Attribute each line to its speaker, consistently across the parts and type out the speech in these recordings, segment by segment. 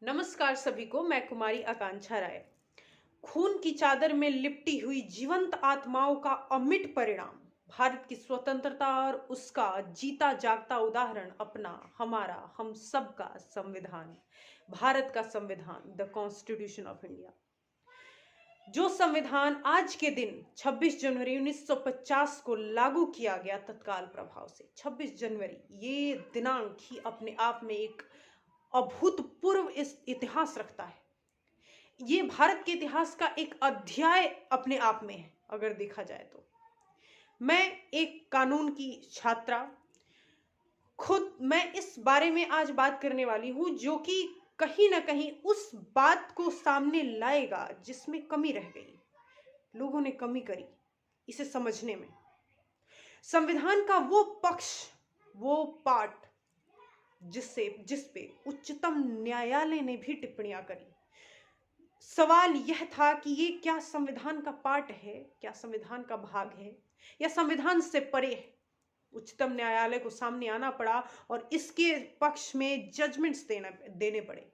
Speaker 1: नमस्कार सभी को। मैं कुमारी आकांक्षा राय। खून की चादर में लिपटी हुई जीवंत आत्माओं का अमिट परिणाम, भारत की स्वतंत्रता और उसका जीता जागता उदाहरण अपना, हमारा, हम सबका संविधान, भारत का संविधान, द कॉन्स्टिट्यूशन ऑफ इंडिया। जो संविधान आज के दिन 26 जनवरी 1950 को लागू किया गया तत्काल प्रभाव से। 26 जनवरी ये दिनांक ही अपने आप में एक अभूतपूर्व इस इतिहास रखता है। ये भारत के इतिहास का एक अध्याय अपने आप में है। अगर देखा जाए तो मैं एक कानून की छात्रा, खुद मैं इस बारे में आज बात करने वाली हूं जो कि कहीं ना कहीं उस बात को सामने लाएगा जिसमें कमी रह गई, लोगों ने कमी करी इसे समझने में। संविधान का वो पक्ष, वो पार्ट जिस पे उच्चतम न्यायालय ने भी टिप्पणियां करी। सवाल यह था कि ये क्या संविधान का पार्ट है, क्या संविधान का भाग है, या संविधान से परे है। उच्चतम न्यायालय को सामने आना पड़ा और इसके पक्ष में जजमेंट्स देने पड़े।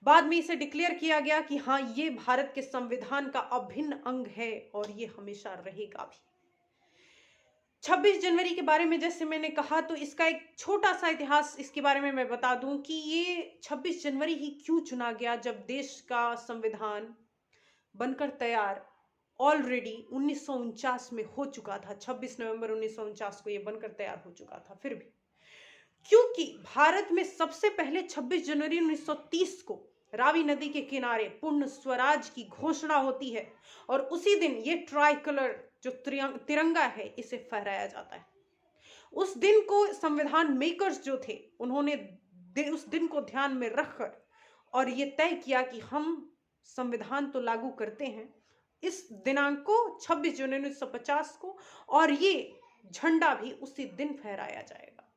Speaker 1: बाद में इसे डिक्लेयर किया गया कि हाँ, ये भारत के संविधान का अभिन्न अंग है और ये हमेशा रहेगा भी। 26 जनवरी के बारे में जैसे मैंने कहा, तो इसका एक छोटा सा इतिहास इसके बारे में मैं बता दूं कि ये 26 जनवरी ही क्यों चुना गया, जब देश का संविधान बनकर तैयार ऑलरेडी 1949 में हो चुका था। 26 नवंबर 1949 को ये बनकर तैयार हो चुका था। फिर भी क्योंकि भारत में सबसे पहले 26 जनवरी 1930 को रावी नदी के किनारे पूर्ण स्वराज की घोषणा होती है और उसी दिन ये ट्राई कलर जो तिरंगा है इसे फहराया जाता है। उस दिन को संविधान मेकर्स जो थे उन्होंने उस दिन को ध्यान में रखकर और ये तय किया कि हम संविधान तो लागू करते हैं इस दिनांक को 26 जनवरी 1950 को, और ये झंडा भी उसी दिन फहराया जाएगा।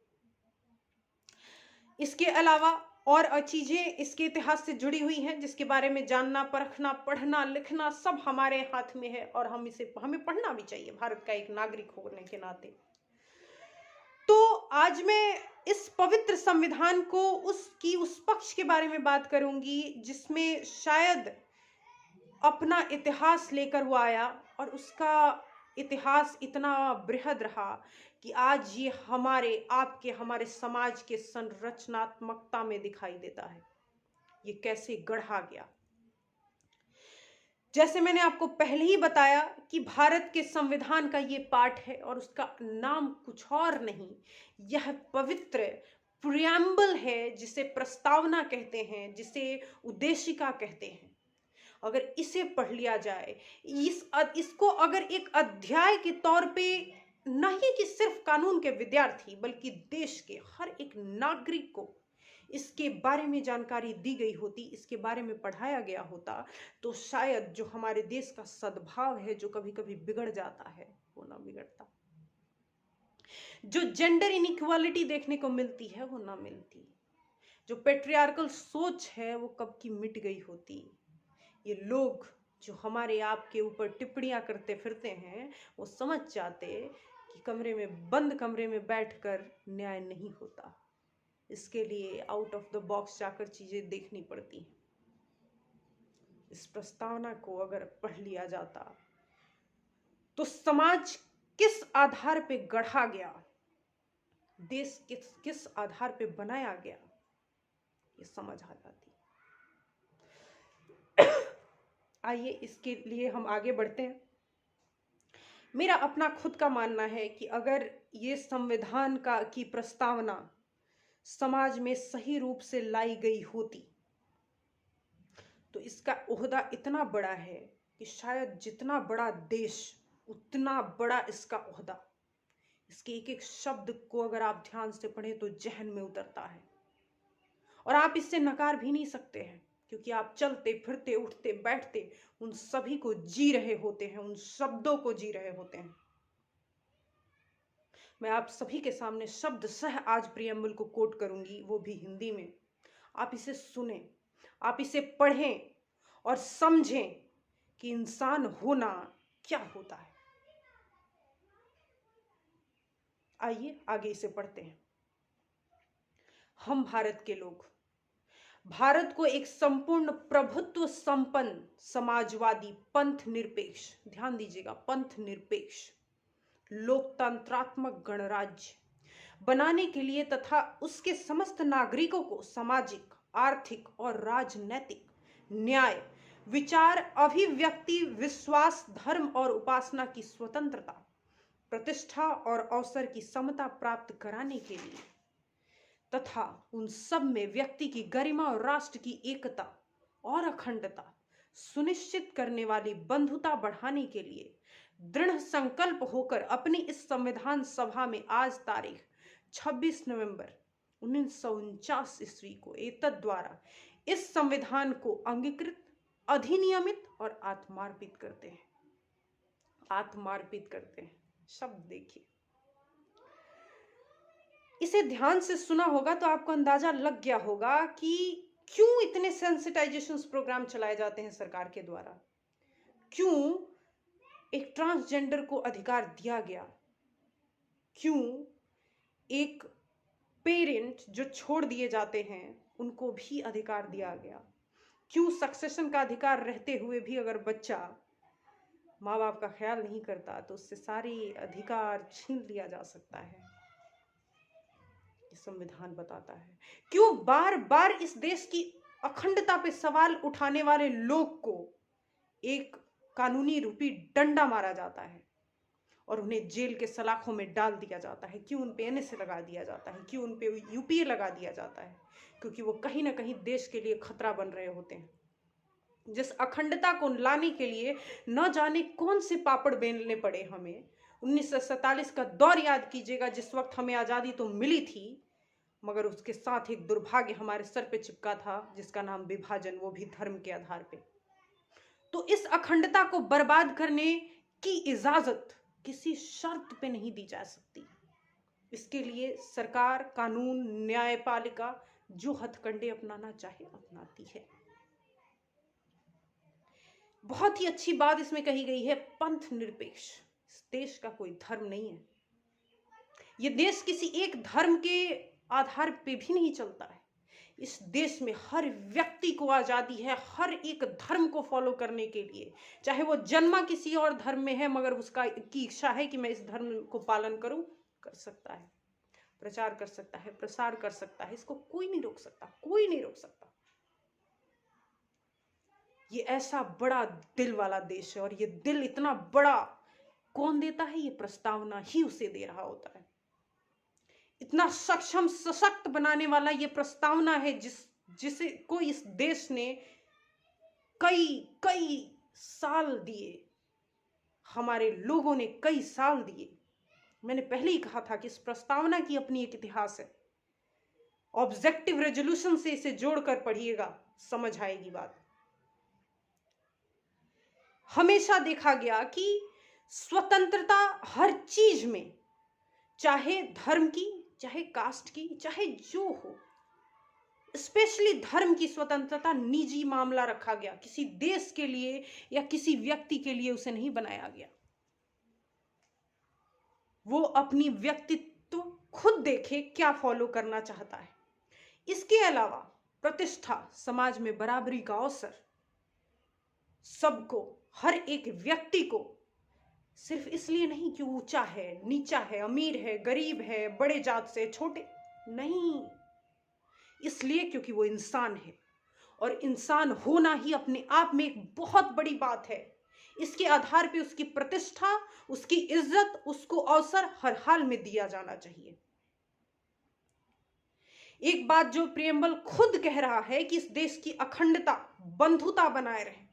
Speaker 1: इसके अलावा और चीजें इसके इतिहास से जुड़ी हुई हैं जिसके बारे में जानना, परखना, पढ़ना, लिखना सब हमारे हाथ में है और हमें पढ़ना भी चाहिए भारत का एक नागरिक होने के नाते। तो आज मैं इस पवित्र संविधान को उस पक्ष के बारे में बात करूंगी जिसमें शायद अपना इतिहास लेकर वो आया और उसका इतिहास इतना बृहद रहा कि आज ये हमारे समाज के संरचनात्मकता में दिखाई देता है। ये कैसे गढ़ा गया। जैसे मैंने आपको पहले ही बताया कि भारत के संविधान का ये पार्ट है और उसका नाम कुछ और नहीं, यह पवित्र प्रियम्बल है जिसे प्रस्तावना कहते हैं, जिसे उद्देशिका कहते हैं। अगर इसे पढ़ लिया जाए, इसको अगर एक अध्याय के तौर पे नहीं कि सिर्फ कानून के विद्यार्थी बल्कि देश के हर एक नागरिक को इसके बारे में जानकारी दी गई होती, इसके बारे में पढ़ाया गया होता, तो शायद जो हमारे देश का सद्भाव है जो कभी कभी बिगड़ जाता है वो ना बिगड़ता, जो जेंडर इनइक्वालिटी देखने को मिलती है वो ना मिलती, जो पेट्रियार्कल सोच है वो कब की मिट गई होती। ये लोग जो हमारे आप के ऊपर टिप्पणियां करते फिरते हैं वो समझ जाते कि बंद कमरे में बैठकर न्याय नहीं होता। इसके लिए आउट ऑफ द बॉक्स जाकर चीजें देखनी पड़ती हैं। इस प्रस्तावना को अगर पढ़ लिया जाता तो समाज किस आधार पे गढ़ा गया, देश किस आधार पे बनाया गया, ये समझ आ जाती। आइए इसके लिए हम आगे बढ़ते हैं। मेरा अपना खुद का मानना है कि अगर ये संविधान की प्रस्तावना समाज में सही रूप से लाई गई होती तो इसका ओहदा इतना बड़ा है कि शायद जितना बड़ा देश उतना बड़ा इसका ओहदा। इसके एक एक शब्द को अगर आप ध्यान से पढ़ें तो जहन में उतरता है और आप इससे नकार भी नहीं सकते हैं, क्योंकि आप चलते फिरते उठते बैठते उन सभी को जी रहे होते हैं, उन शब्दों को जी रहे होते हैं। मैं आप सभी के सामने शब्द सह आज प्रियम्बल को कोट करूंगी, वो भी हिंदी में। आप इसे सुने, आप इसे पढ़ें और समझें कि इंसान होना क्या होता है। आइए आगे इसे पढ़ते हैं। हम भारत के लोग भारत को एक संपूर्ण प्रभुत्व संपन्न समाजवादी पंथ निरपेक्ष, ध्यान दीजिएगा, पंथ निरपेक्ष लोकतंत्रात्मक गणराज्य बनाने के लिए तथा उसके समस्त नागरिकों को सामाजिक, आर्थिक और राजनैतिक न्याय, विचार, अभिव्यक्ति, विश्वास, धर्म और उपासना की स्वतंत्रता, प्रतिष्ठा और अवसर की समता प्राप्त कराने के लिए तथा उन सब में व्यक्ति की गरिमा और राष्ट्र की एकता और अखंडता सुनिश्चित करने वाली बंधुता बढ़ाने के लिए दृढ़ संकल्प होकर अपनी इस संविधान सभा में आज तारीख 26 नवंबर 1949 ईस्वी को एतद द्वारा इस संविधान को अंगीकृत, अधिनियमित और आत्मार्पित करते हैं। आत्मार्पित करते हैं, शब्द देखिए। इसे ध्यान से सुना होगा तो आपको अंदाजा लग गया होगा कि क्यों इतने सेंसिटाइजेशन प्रोग्राम चलाए जाते हैं सरकार के द्वारा, क्यों एक ट्रांसजेंडर को अधिकार दिया गया, क्यों एक पेरेंट जो छोड़ दिए जाते हैं उनको भी अधिकार दिया गया, क्यों सक्सेशन का अधिकार रहते हुए भी अगर बच्चा माँ बाप का ख्याल नहीं करता तो उससे सारे अधिकार छीन लिया जा सकता है। संविधान बताता है क्यों बार बार इस देश की अखंडता पे सवाल उठाने वाले लोग को एक कानूनी रूपी डंडा मारा जाता है और उन्हें जेल के सलाखों में डाल दिया जाता है, क्यों उन पे एनएसए लगा दिया जाता है, क्यों उन पे यूपीए लगा दिया जाता है, क्योंकि वो कहीं ना कहीं देश के लिए खतरा बन रहे होते हैं। जिस अखंडता को लाने के लिए न जाने कौन से पापड़ बेलने पड़े हमें। 1947 का दौर याद कीजिएगा, जिस वक्त हमें आज़ादी तो मिली थी मगर उसके साथ एक दुर्भाग्य हमारे सर पे चिपका था जिसका नाम विभाजन, वो भी धर्म के आधार पे। तो इस अखंडता को बर्बाद करने की इजाजत किसी शर्त पे नहीं दी जा सकती। इसके लिए सरकार, कानून, न्यायपालिका जो हथकंडे अपनाना चाहे अपनाती है। बहुत ही अच्छी बात इसमें कही गई है, पंथ निरपेक्ष। इस देश का कोई धर्म नहीं है, ये देश किसी एक धर्म के आधार पे भी नहीं चलता है। इस देश में हर व्यक्ति को आज़ादी है हर एक धर्म को फॉलो करने के लिए, चाहे वो जन्मा किसी और धर्म में है मगर उसका की इच्छा है कि मैं इस धर्म को पालन करूं, कर सकता है, प्रचार कर सकता है, प्रसार कर सकता है, इसको कोई नहीं रोक सकता, कोई नहीं रोक सकता। ये ऐसा बड़ा दिल वाला देश है और ये दिल इतना बड़ा कौन देता है? ये प्रस्तावना ही उसे दे रहा होता है। इतना सक्षम सशक्त बनाने वाला ये प्रस्तावना है जिसे को इस देश ने कई कई साल दिए, हमारे लोगों ने कई साल दिए। मैंने पहले ही कहा था कि इस प्रस्तावना की अपनी एक इतिहास है। ऑब्जेक्टिव रेजोल्यूशन से इसे जोड़कर पढ़िएगा, समझ आएगी बात। हमेशा देखा गया कि स्वतंत्रता हर चीज में, चाहे धर्म की, चाहे कास्ट की, चाहे जो हो, स्पेशली धर्म की स्वतंत्रता निजी मामला रखा गया, किसी देश के लिए या किसी व्यक्ति के लिए उसे नहीं बनाया गया। वो अपनी व्यक्तित्व खुद देखे क्या फॉलो करना चाहता है। इसके अलावा प्रतिष्ठा, समाज में बराबरी का अवसर, सबको, हर एक व्यक्ति को, सिर्फ इसलिए नहीं कि ऊंचा है, नीचा है, अमीर है, गरीब है, बड़े जात से, छोटे, नहीं, इसलिए क्योंकि वो इंसान है और इंसान होना ही अपने आप में एक बहुत बड़ी बात है। इसके आधार पे उसकी प्रतिष्ठा, उसकी इज्जत, उसको अवसर हर हाल में दिया जाना चाहिए। एक बात जो प्रियम्बल खुद कह रहा है कि इस देश की अखंडता, बंधुता बनाए रहे,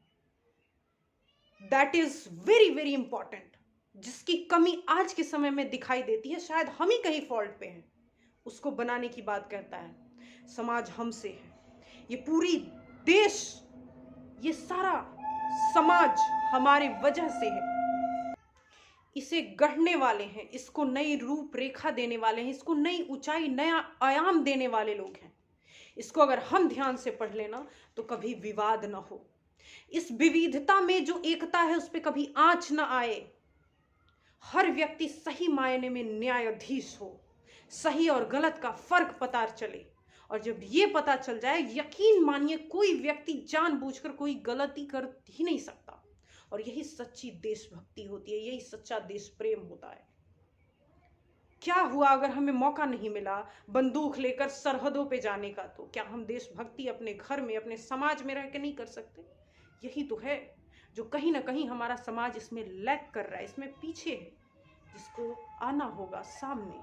Speaker 1: that is very very important, जिसकी कमी आज के समय में दिखाई देती है। शायद हम ही कहीं फॉल्ट पे हैं, उसको बनाने की बात करता है। समाज हमसे है, ये पूरी देश, ये सारा समाज हमारे वजह से है। इसे गढ़ने वाले हैं, इसको नई रूपरेखा देने वाले हैं, इसको नई ऊंचाई, नया आयाम देने वाले लोग हैं। इसको अगर हम ध्यान से पढ़ लेना तो कभी विवाद ना हो, इस विविधता में जो एकता है उस पर कभी आंच ना आए, हर व्यक्ति सही मायने में न्यायाधीश हो, सही और गलत का फर्क पता चले और जब ये पता चल जाए, यकीन मानिए कोई व्यक्ति जानबूझकर कोई गलती कर ही नहीं सकता। और यही सच्ची देशभक्ति होती है, यही सच्चा देश प्रेम होता है। क्या हुआ अगर हमें मौका नहीं मिला बंदूक लेकर सरहदों पे जाने का? तो क्या हम देशभक्ति अपने घर में, अपने समाज में रह के नहीं कर सकते? यही तो है जो कहीं ना कहीं हमारा समाज इसमें लैग कर रहा है, इसमें पीछे है, जिसको आना होगा सामने।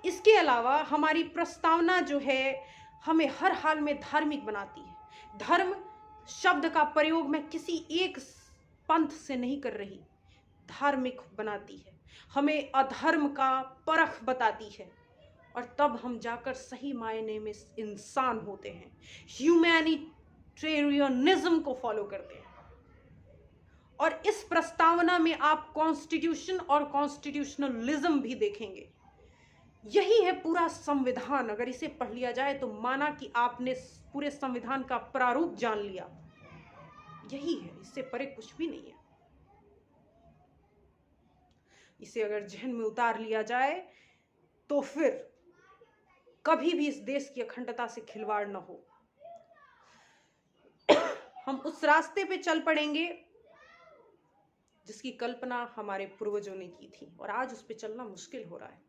Speaker 1: इसके अलावा हमारी प्रस्तावना जो है हमें हर हाल में धार्मिक बनाती है। धर्म शब्द का प्रयोग मैं किसी एक पंथ से नहीं कर रही, धार्मिक बनाती है, हमें अधर्म का परख बताती है, और तब हम जाकर सही मायने में इंसान होते हैं, ह्यूमैनिटेरियनिज्म को फॉलो करते हैं। और इस प्रस्तावना में आप कॉन्स्टिट्यूशन और कॉन्स्टिट्यूशनलिज्म भी देखेंगे। यही है पूरा संविधान। अगर इसे पढ़ लिया जाए तो माना कि आपने पूरे संविधान का प्रारूप जान लिया। यही है, इससे परे कुछ भी नहीं है। इसे अगर जहन में उतार लिया जाए तो फिर कभी भी इस देश की अखंडता से खिलवाड़ न हो। हम उस रास्ते पे चल पड़ेंगे जिसकी कल्पना हमारे पूर्वजों ने की थी, और आज उस पे चलना मुश्किल हो रहा है।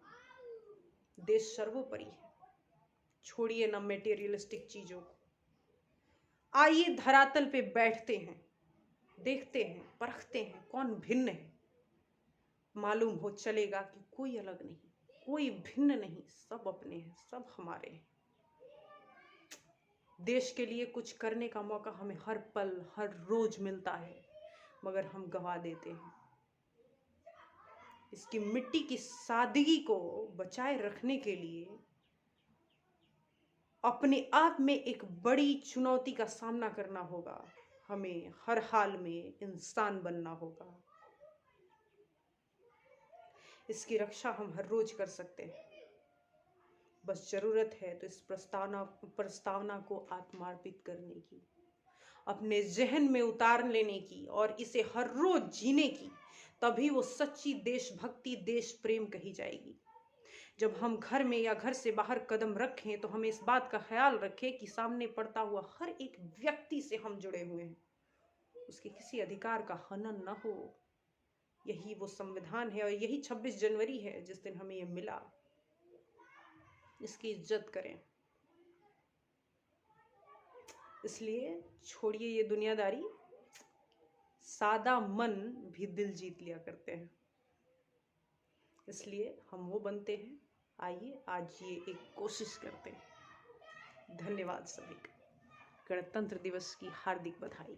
Speaker 1: देश सर्वोपरि है, छोड़िए ना मटेरियलिस्टिक चीजों को। आइए धरातल पे बैठते हैं, देखते हैं, परखते हैं कौन भिन्न है। मालूम हो चलेगा कि कोई अलग नहीं, कोई भिन्न नहीं, सब अपने हैं, सब हमारे हैं। देश के लिए कुछ करने का मौका हमें हर पल, हर रोज मिलता है, मगर हम गंवा देते हैं। इसकी मिट्टी की सादगी को बचाए रखने के लिए अपने आप में एक बड़ी चुनौती का सामना करना होगा। हमें हर हाल में इंसान बनना होगा। इसकी रक्षा हम हर रोज कर सकते हैं, बस जरूरत है तो इस प्रस्तावना को आत्मार्पित करने की, अपने जहन में उतार लेने की और इसे हर रोज जीने की। तभी वो सच्ची देशभक्ति, देश प्रेम कही जाएगी। जब हम घर में या घर से बाहर कदम रखें तो हमें इस बात का ख्याल रखें कि सामने पड़ता हुआ हर एक व्यक्ति से हम जुड़े हुए हैं, उसके किसी अधिकार का हनन न हो। यही वो संविधान है और यही 26 जनवरी है जिस दिन हमें ये मिला। इसकी इज्जत करें। इसलिए छोड़िए ये दुनियादारी, सादा मन भी दिल जीत लिया करते हैं। इसलिए हम वो बनते हैं। आइए आज ये एक कोशिश करते हैं। धन्यवाद सभी का। गणतंत्र दिवस की हार्दिक बधाई।